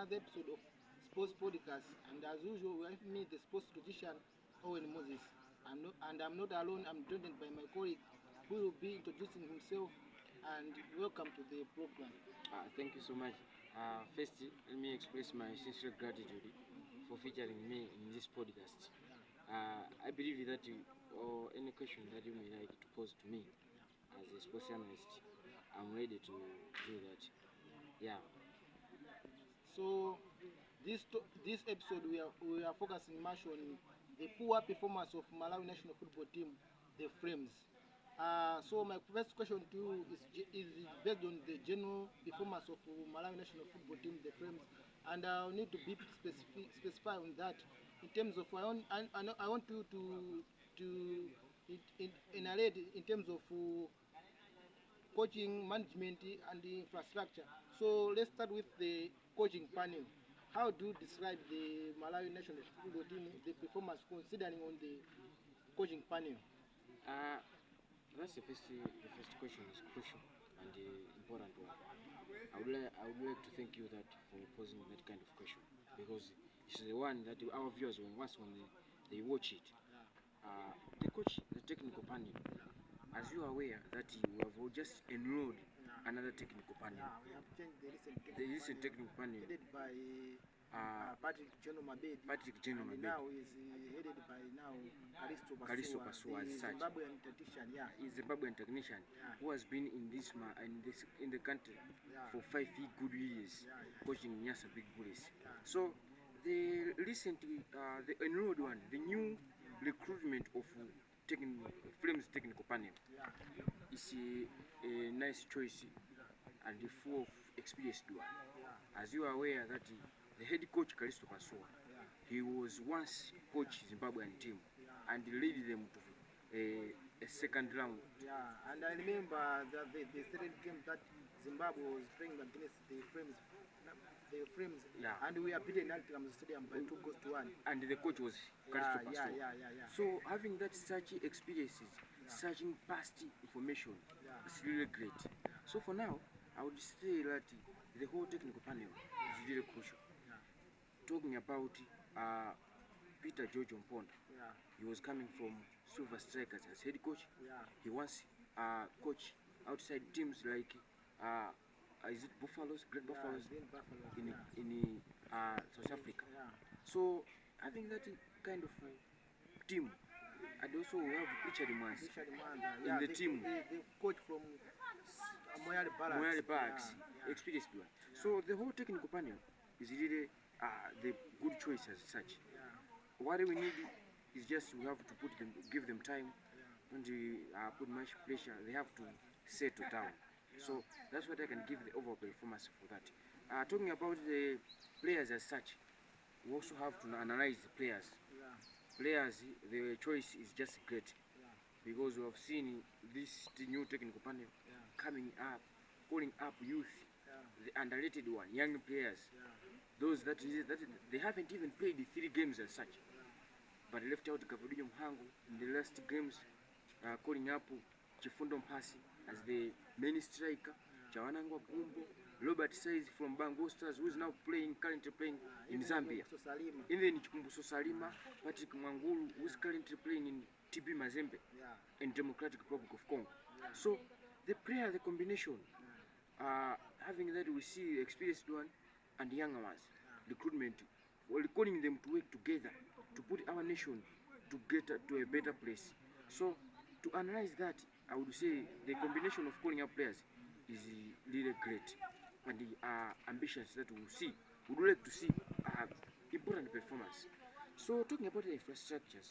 another episode of Sports Podcast. And as usual, we have me, the sports logician, Owen Moses. I'm not alone. I'm joined by my colleague, who will be introducing himself. And welcome to the program. Thank you so much. First, let me express my sincere gratitude for featuring me in this podcast. I believe that or any question that you may like to pose to me as a sports analyst, I'm ready to do that. Yeah. So this episode we are focusing much on the poor performance of Malawi national football team, the Frames. So my first question to you is based on the general performance of Malawi national football team, the Frames, and I need to be specify on that in terms of I want you to narrate in terms of coaching, management, and the infrastructure. So let's start with the coaching panel. How do you describe the Malawi national football team, the performance considering on the coaching panel? Uh, that's the first question is crucial and the important one. I would like to thank you that for posing that kind of question because it's the one that our viewers when they watch it. The coach, the technical panel, as you are aware that you have just enrolled another technical panel. We have changed The recent technical panel headed by Patrick General Mabedi. Patrick General And Mabedi. now is headed by now Kalisto Pasua, the as such. Zimbabwean technician. Yeah. He's a Zimbabwean technician who has been in the country for 5 good years, coaching Nyasa Big Bullies. So the recently the enrolled one, the new recruitment of Flames technical panel is a nice choice and full of experienced one. As you are aware that the head coach Kalisto Pasua, he was once coach Zimbabwean team and led them to a second round. Yeah, and I remember that the second game that Zimbabwe was playing against the Frames, and we are beaten at Kalamazoo Stadium by 2-1. And the coach was Kalisto Pasua. Yeah. So having that such experiences, searching past information, is really great. So for now, I would say that the whole technical panel is really crucial. Talking about Peter George Mponda, he was coming from Silver Strikers as head coach. He once coach outside teams like is it Buffaloes, Great Buffaloes in South Africa. So I think that kind of team, and also we have Richard Mwanza in the team. The coach from Moyale Barracks, experienced one. So the whole technical panel is really the good choice as such. What we need is just we have to give them time, and put much pressure. They have to settle down. So that's what I can give the overall performance for that. Talking about the players as such, we also have to analyze the players. Players, the choice is just great because we have seen this new technical panel coming up, calling up youth, the underrated one, young players, those that they haven't even played the 3 games as such, but left out Gabriel Mhango in the last games, calling up Chifundo Mpasi as the main striker, Chawanangwa Gumbo, Robert Saiz from Bango Stars, who is now currently playing in Zambia. And then Chikumbuso Salima, Patrick Mangulu, who is currently playing in TB Mazembe in Democratic Republic of Congo. So the player, the combination, having that we see experienced one and younger ones, recruitment, we're calling them to work together to put our nation to get to a better place. So to analyze that, I would say the combination of calling up players is really great, and the ambitions that we see, we would like to see important performance. So talking about the infrastructures,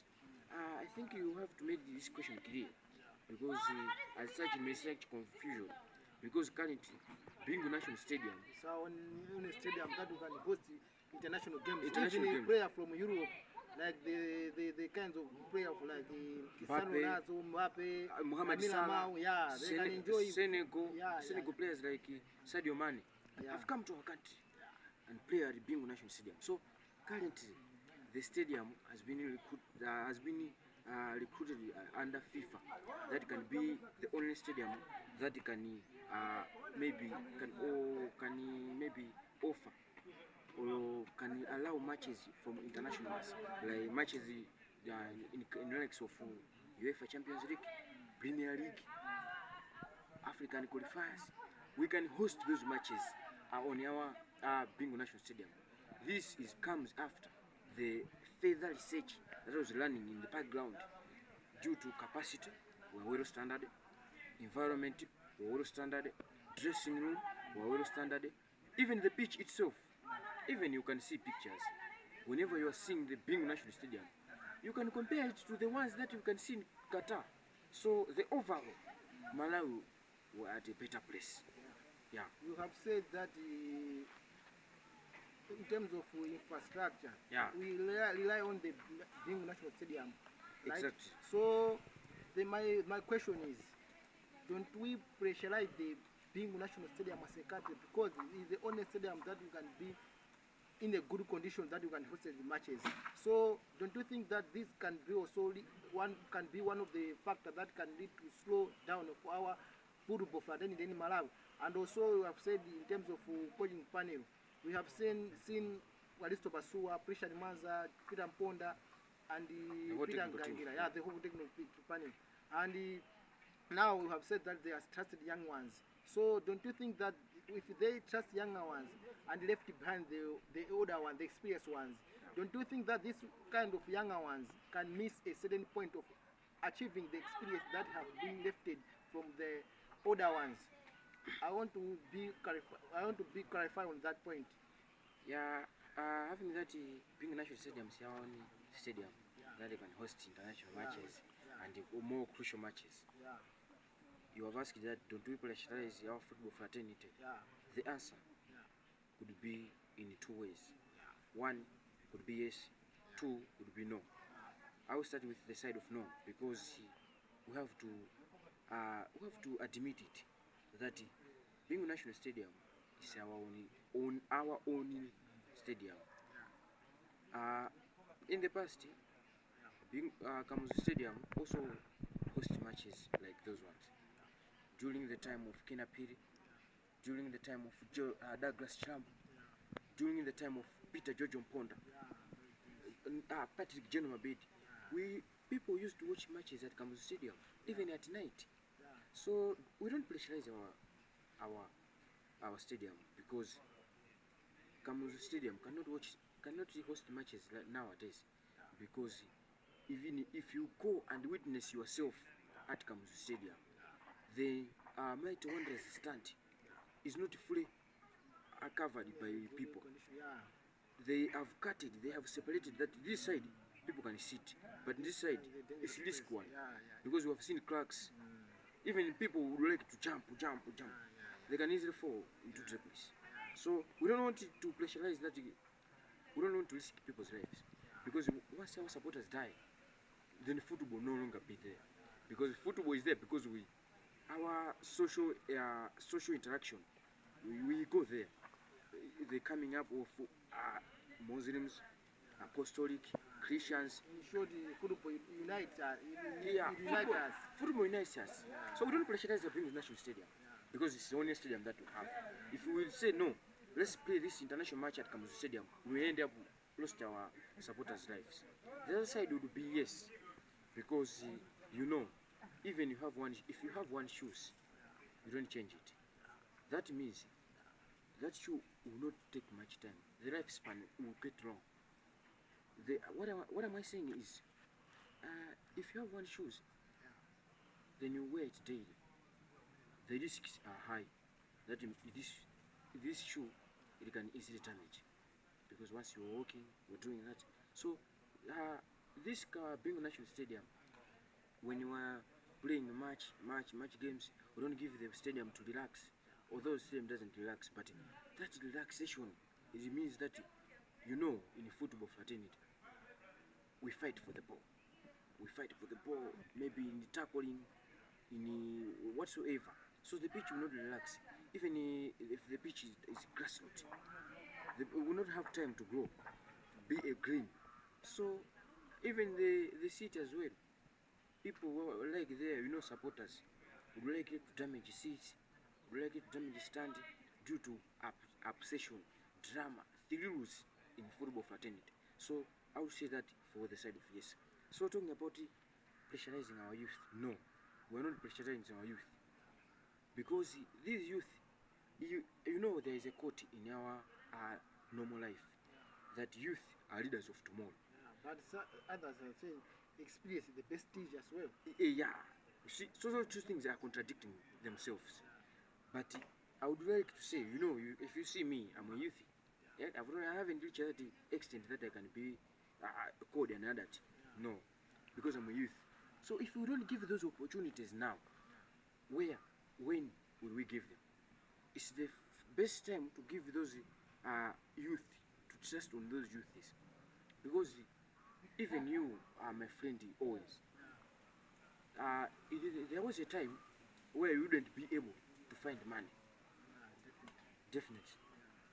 I think you have to make this question clear because as such it may such confusion because currently Bingu National Stadium, so on a stadium that we can host international games, even player from Europe, like the kinds of players like Cristiano Ronaldo, Mbappe, Mohamed Salah, they can enjoy Senegal players like Sadio Mane have come to our country and play at the Bingu National Stadium. So currently the stadium has been recruited under FIFA. That can be the only stadium that can maybe offer or can allow matches from internationals, like matches in likes of UEFA Champions League, Premier League, African qualifiers. We can host those matches on our Bingo National Stadium. This comes after the further research that was running in the background due to capacity, well standard, environment, well standard, dressing room, well standard, even the pitch itself. Even you can see pictures. Whenever you are seeing the Bingo National Stadium, you can compare it to the ones that you can see in Qatar. So the overall, Malawi were at a better place. Yeah. You have said that in terms of infrastructure, Yeah. we rely on the Bingu National Stadium, right? Exactly. So my question is, don't we pressurize the Bingu National Stadium as a country, because it is the only stadium that you can be in a good condition that you can host the matches? So don't you think that this can be also one of the factors that can lead to slow down of our football fraternity in Malawi? And also we have said in terms of coaching panel, we have seen Walisto Basua, Prishan Manza, Peter Mponda, and Peter Ngangira, yeah, the whole technical panel. And now we have said that they are trusted young ones. So don't you think that if they trust younger ones and left behind the older ones, the experienced ones, don't you think that this kind of younger ones can miss a certain point of achieving the experience that have been lifted from the older ones? I want to be clarified on that point. Yeah, having that being national stadium is our only stadium that they can host international matches and more crucial matches. Yeah. You have asked that, don't we pressurize our football fraternity? Yeah. The answer could be in two ways. One could be yes, two could be no. I will start with the side of no, because we have to admit it that being a national stadium is our own stadium. In the past, being Kamuzu Stadium also host matches like those ones. During the time of Kena Piri, during the time of Douglas Champ, during the time of Peter George Mponda, Patrick General Mabedi, people used to watch matches at Kamuzu Stadium, even at night. So we don't pressurize our stadium, because Kamuzu Stadium cannot host matches like nowadays, because even if you go and witness yourself at Kamuzu Stadium, the Mighty Wanderers stand is not fully covered by people. They have separated that this side people can sit, but this side is risk one, because we have seen cracks. Even people who like to jump, they can easily fall into trapeze. So we don't want to pressurize that. We don't want to risk people's lives, because once our supporters die, then football no longer be there. Because football is there because our social interaction, we go there. The coming up of Muslims, Apostolic, Christians. In short, football unites us. Football unites us. So we don't pressurize the Bingu National Stadium, because it's the only stadium that we have. If we will say no, let's play this international match at Kamuzu Stadium, we end up lost our supporters' lives. The other side would be yes, because even if you have one shoes, you don't change it. That means that shoe will not take much time. The lifespan will get long. What am I saying is, if you have one shoes, then you wear it daily. The risks are high that this shoe, it can easily damage, because once you're walking, you're doing that. So this Bingu National Stadium, when you are playing match games, we don't give the stadium to relax. Although the stadium doesn't relax, but that relaxation, it means that in football fraternity, we fight for the ball. We fight for the ball, maybe in the tackling, in whatsoever. So the pitch will not relax. Even if the pitch is grassroots, we will not have time to grow, be a green. So even the seat as well, people were like there, supporters would like it to damage seats, would like it to damage stand due to obsession, drama, three rules in football fraternity. So I would say that for the side of yes. So talking about pressurizing our youth, no, we're not pressurizing our youth, because these youth, you know, there is a quote in our normal life that youth are leaders of tomorrow. But others are saying experience is the best teacher as well. Yeah, you see, so those two things are contradicting themselves. But I would like to say, you know, if you see me, I'm a youth. Yeah, I haven't reached that extent that I can be called an adult. No, because I'm a youth. So if we don't give those opportunities now, where, when will we give them? It's the best time to give those youth, to trust on those youths, because even you, my friend Owens, there was a time where you wouldn't be able to find money, definitely,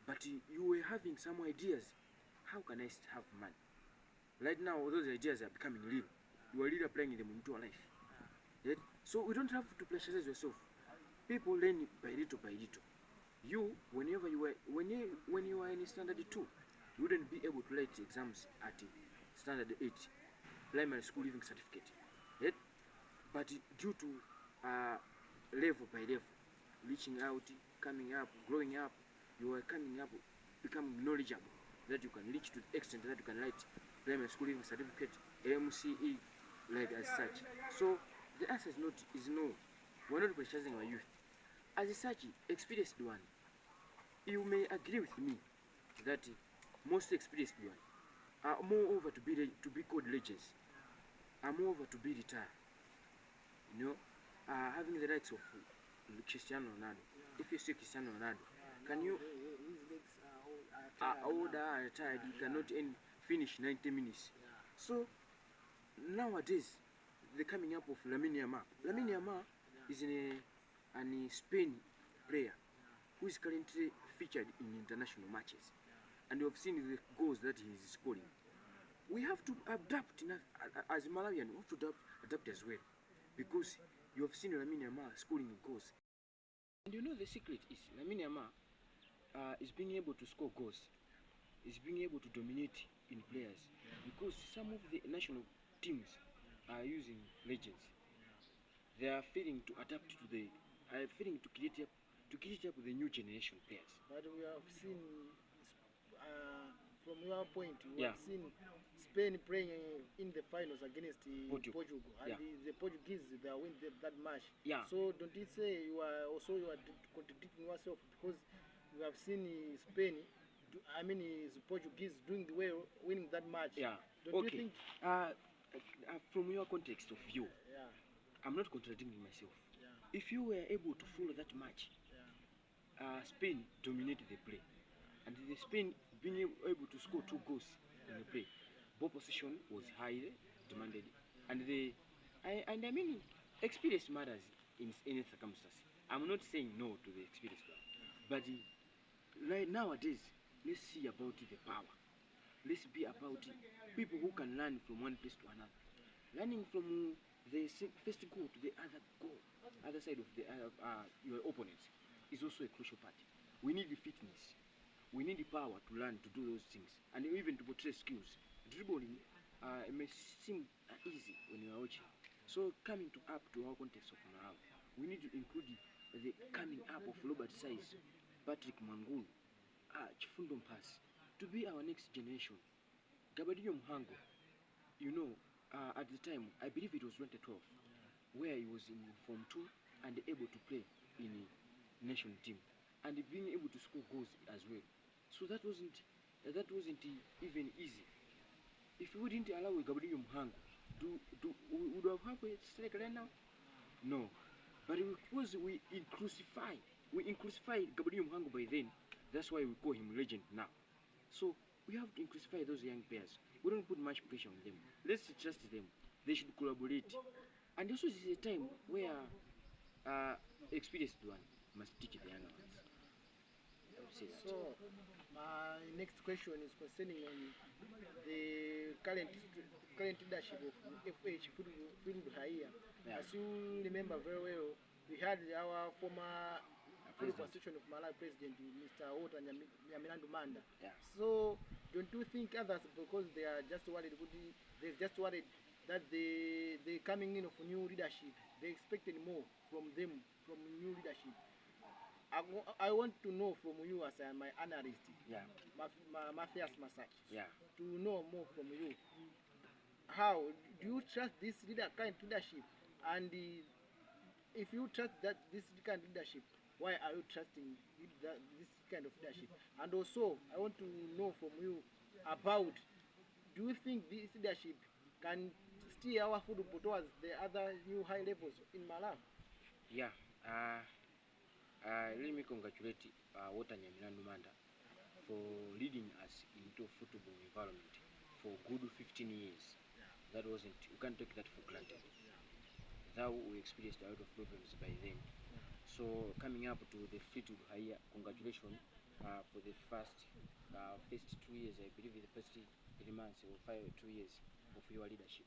but you were having some ideas. How can I have money? Right now, those ideas are becoming real. You are really applying them into your life. Right? So we don't have to pressurize yourself. People learn by little by little. You, whenever you were, when you were in standard 2, you wouldn't be able to write exams at standard 8, primary school leaving certificate. Right? But due to level by level, reaching out, coming up, growing up, you are coming up, becoming knowledgeable, that you can reach to the extent that you can write primary school leaving certificate, MCE, like as such. So the answer is no. We're not pressurizing our youth. As such, experienced one, you may agree with me that most experienced one are more over to be called legends, are more over to be retired. You know, having the likes of Cristiano Ronaldo. If you see Cristiano Ronaldo, can you His legs are older, retired, he cannot finish 90 minutes. So nowadays, the coming up of Lamine Yamal. Lamine Yamal is an Spain player who is currently featured in international matches, and you have seen the goals that he is scoring. We have to adapt as Malawian. We have to adapt as well, because you have seen Lamine Yamal scoring goals. And you know the secret is Lamine Yamal is being able to score goals, is being able to dominate in players, because some of the national teams are using legends. They are failing to adapt to failing to create up with the new generation players. But we have seen, from your point, we Yeah. have seen Spain playing in the finals against Portugal. and Yeah. the Portuguese they win that match. Yeah. So don't you say you are contradicting yourself, because you have seen Spain, the Portuguese doing the way winning that match. Yeah. Don't Okay. you think? From your context of view, Yeah. I'm not contradicting myself. Yeah. If you were able to follow that match, Yeah. Spain dominated the play, and the Spain being able to score 2 goals in the play, ball position was highly demanded, and I mean, experience matters in any circumstance. I'm not saying no to the experience, but right nowadays, let's see about the power. Let's be about people who can learn from one place to another. Learning from the first goal to the other goal, other side of your opponent, is also a crucial part. We need the fitness. We need the power to learn to do those things, and even to portray skills. Dribbling it may seem easy when you are watching. So coming to our context of now, we need to include the coming up of Robert Size, Patrick Mangulu, Chifundo Mpass, to be our next generation. Gabadinho Muhango, you know, at the time, I believe it was 2012, where he was in Form 2 and able to play in a national team, and being able to score goals as well. So that wasn't even easy. If we wouldn't allow Gabadinho Muhango, would we have a striker right now? No. But because we inclusify Gabadinho Muhango by then, that's why we call him legend now. So we have to inclusify those young players. We don't put much pressure on them. Let's trust them. They should collaborate. And also this is a time where experienced one must teach the younger ones. I would say that. So my next question is concerning the current leadership of FH Football here. Yeah. As you remember very well, we had our former Football Association of Malawi President, Mr. Ota Nyamilandu Manda. Yeah. So don't you think others, because they are just worried, they're just worried that the coming in of new leadership, they expected more from them, from new leadership. I want to know from you as my analyst, Yeah. Matthias Masak, Yeah. to know more from you. How do you trust this kind of leadership? And if you trust that this kind of leadership, why are you trusting this kind of leadership? And also, I want to know from you about, do you think this leadership can steer our football towards the other new high levels in Malawi? Yeah. Let me congratulate Ota Nyamilandu Manda for leading us into football environment for good 15 years. That wasn't, you can't take that for granted. That we experienced a lot of problems by then. So coming up to the Fleetwood higher, congratulations for the first 2 years. I believe the first 3 months or 2 years of your leadership.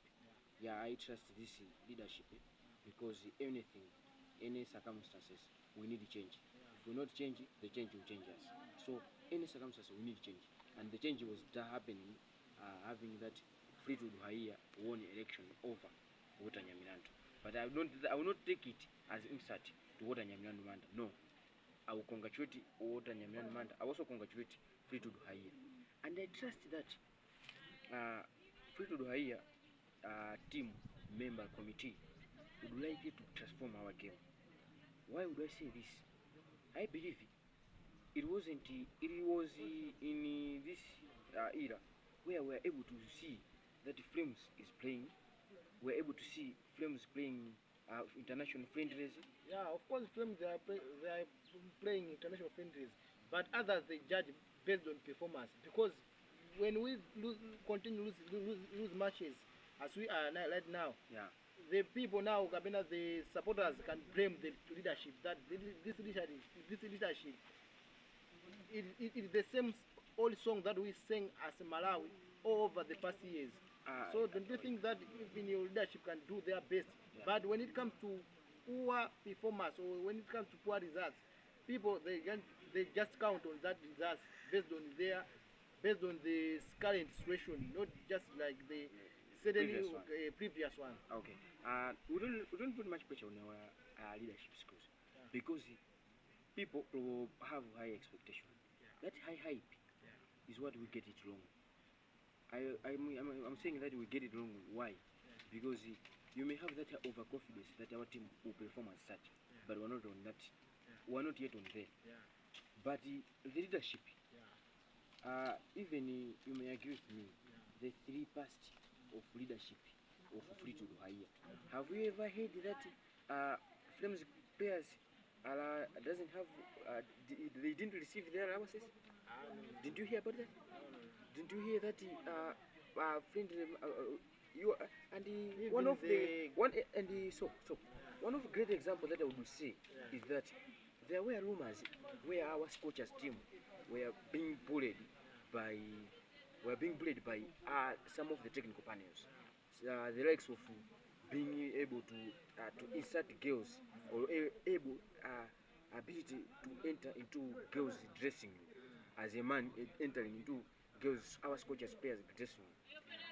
Yeah, I trust this leadership because anything, any circumstances, we need change. If we not change, the change will change us. So any circumstances, we need change, and the change was happening, having that Fleetwood higher won election over Ota Nyamilandu. But I will not take it as insult to Ota Nyamilandu Manda. No, I will congratulate Ota Nyamilandu Manda. I also congratulate Fleetwood higher, and I trust that Fleetwood higher team member committee would like to transform our game. Why would I say this? I believe it was in this era where we are able to see that Flames is playing. We are able to see Flames playing international friendlies. Yeah, of course, Flames they are playing international friendlies, but others they judge based on performance. Because when we continue lose matches as we are right now, Yeah. the people now, the supporters can blame the leadership that this leadership it is the same old song that we sang as Malawi all over the past years. So don't you think that even your leadership can do their best? Yeah. But when it comes to poor performance or when it comes to poor results, people they just count on that results based on the current situation, not just like the previous one. Okay. We don't put much pressure on our leadership skills because people will have high expectation. That high hype is what we get it wrong. I'm saying that we get it wrong. Why? Because you may have that overconfidence that our team will perform as such, but we're not on that. We're not yet on there. But the leadership, even you may agree with me, the 3 past of leadership of Fleetwood higher. Have you ever heard that Flames players doesn't have they didn't receive their allowances? Did you hear about that? Didn't you hear that friend you and one of the one and so one of the great example that I would say is that there were rumors where our Scorchers team were being bullied by some of the technical panels, the likes of being able to insert girls or able ability to enter into girls' dressing room as a man entering into girls, our Scorchers players' dressing room,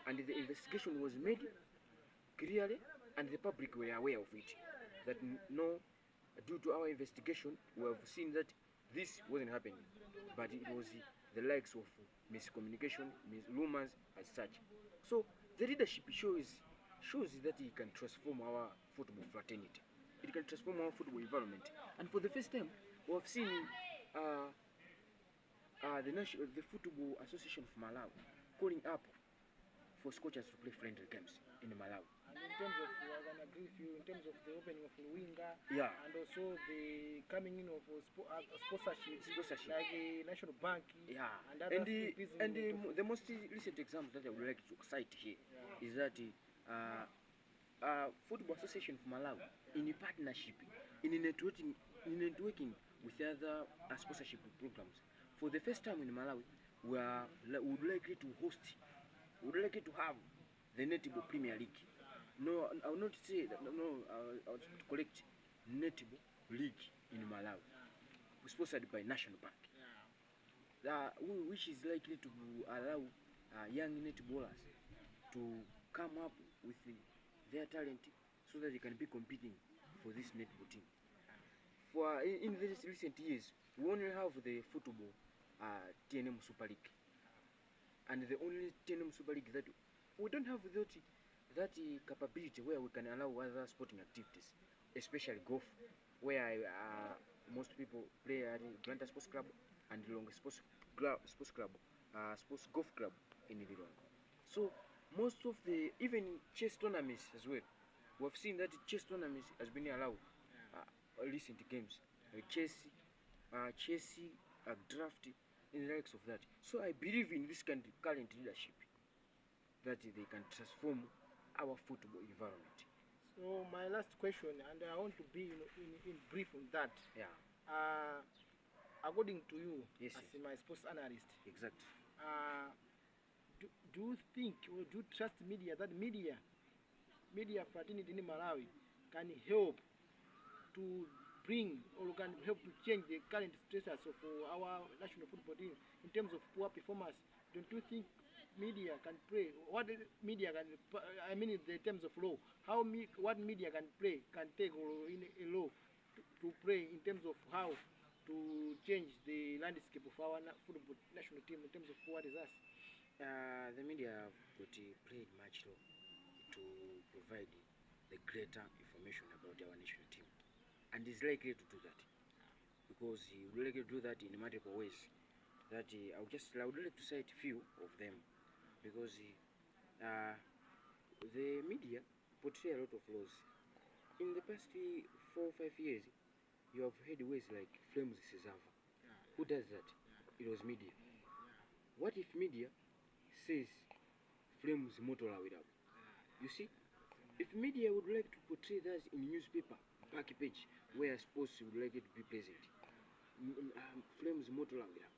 and the investigation was made clearly, and the public were aware of it. That no, due to our investigation, we have seen that this wasn't happening, but it was the likes of miscommunication, rumors as such. So the leadership shows that it can transform our football fraternity. It can transform our football environment. And for the first time, we have seen the Football Association of Malawi calling up for Scorchers to play friendly games in Malawi. And in terms of, I can agree with you, in terms of the opening of Luinga, Yeah. and also the coming in of sponsorship, like a National Bank, Yeah, and others the most recent example that I would like to cite here is that Football Association of Malawi, in partnership, in networking with other sponsorship programs, for the first time in Malawi, we would like to host, would like to have the Netball Premier League. No, I will not say that. No, I will correct Netball League in Malawi. sponsored by National Bank, which is likely to allow young netballers to come up with their talent so that they can be competing for this netball team. For in these recent years, we only have the football TNM Super League, and the only TNM Super League that we don't have that capability where we can allow other sporting activities, especially golf, where most people play at Atlanta Sports Club and Long Sports Golf Club in Lilongwe. So most of the even chess tournaments as well, we've seen that chess tournaments has been allowed recent games, Chelsea, draft, and the likes of that. So I believe in this kind of current leadership that they can transform our football environment. So my last question, and I want to be in brief on that. Yeah. According to you, yes, as my sports analyst, exactly. Do you think or do you trust media that media fraternity in Malawi can help to bring or can help to change the current status of our national football team in terms of poor performance? Don't you think media can play? What media can? I mean, in the terms of law, what media can take in a law to play in terms of how to change the landscape of our football national team in terms of poor results? The media have played much role to provide the greater information about our national team, and is likely to do that because he would like to do that in multiple ways. That I would like to cite a few of them because the media portray a lot of laws. In the past 4 or 5 years, you have heard words like Flames Cesava. Who does that? It was media. What if media says Flames Motola without? You see, if media would like to portray that in newspaper back page where sports would like it to be present, Flames Motola without,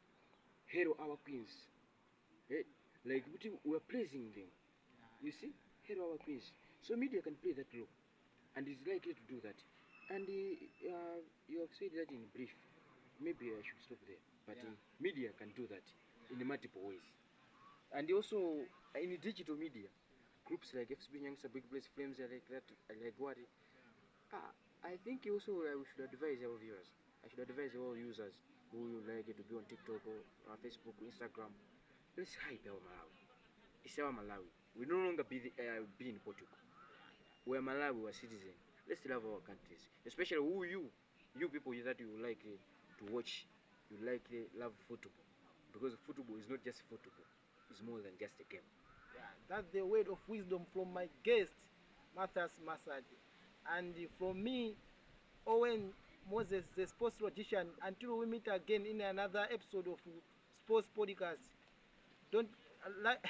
hero our queens, like we're praising them. You see, hero our queens. So media can play that role, and is likely to do that. And you have said that in brief. Maybe I should stop there. But media can do that in multiple ways. And also in digital media, groups like FCB Youngster Big Place Flames like that, like what? I think also we should advise our viewers. I should advise all users who like to be on TikTok or Facebook, Instagram. Let's hype our Malawi. It's our Malawi. We no longer be in Portugal. We're Malawi, we're citizens. Let's love our countries, especially you people that you like to watch. You like love football, because football is not just football. It's more than just a game. Yeah, that's the word of wisdom from my guest, Matthias Masadi, and from me, Owen Moses, the sports logician. Until we meet again in another episode of Sports Podcast, don't like.